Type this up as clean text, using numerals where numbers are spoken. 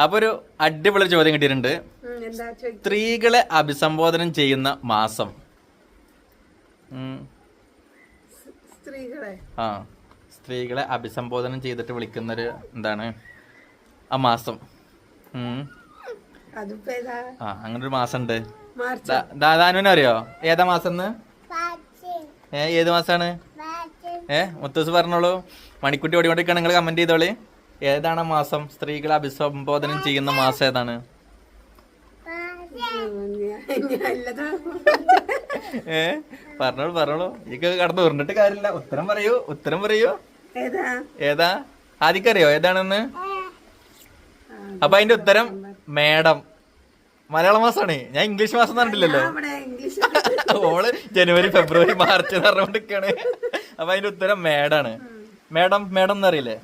അപ്പൊ ഒരു അടിപൊളി ചോദ്യം കിട്ടിയിട്ടുണ്ട്. സ്ത്രീകളെ അഭിസംബോധന ചെയ്യുന്ന മാസം. സ്ത്രീകളെ അഭിസംബോധന ചെയ്തിട്ട് വിളിക്കുന്നൊരു എന്താണ് ആ മാസം? അങ്ങനെ ഒരു മാസം ഉണ്ട്. ദാദാനുവിനെ അറിയോ ഏതാ മാസം? ഏത് മാസാണ്? മുത്തൂസ് പറഞ്ഞോളൂ. മണിക്കുട്ടി ഓടിക്കൊണ്ടിരിക്കുകയാണ്, നിങ്ങൾ കമന്റ് ചെയ്തോളി. ഏതാണ് മാസം? സ്ത്രീകളെ അഭിസംബോധന ചെയ്യുന്ന മാസം ഏതാണ്? പറഞ്ഞോളൂ. ഈ കടന്ന് ഉരുണ്ടിട്ട് കാര്യമില്ല. ഉത്തരം പറയൂ. ഏതാ ആദിക്കറിയോ ഏതാണെന്ന്? അപ്പൊ അതിന്റെ ഉത്തരം മേഡം. മലയാള മാസമാണ്. ഞാൻ ഇംഗ്ലീഷ് മാസം പറഞ്ഞിട്ടില്ലല്ലോ. ഓള് ജനുവരി ഫെബ്രുവരി മാർച്ച് പറഞ്ഞുകൊണ്ടിരിക്കാണ്. അപ്പൊ അതിന്റെ ഉത്തരം മേഡാണ്. മേഡം എന്നറിയില്ലേ?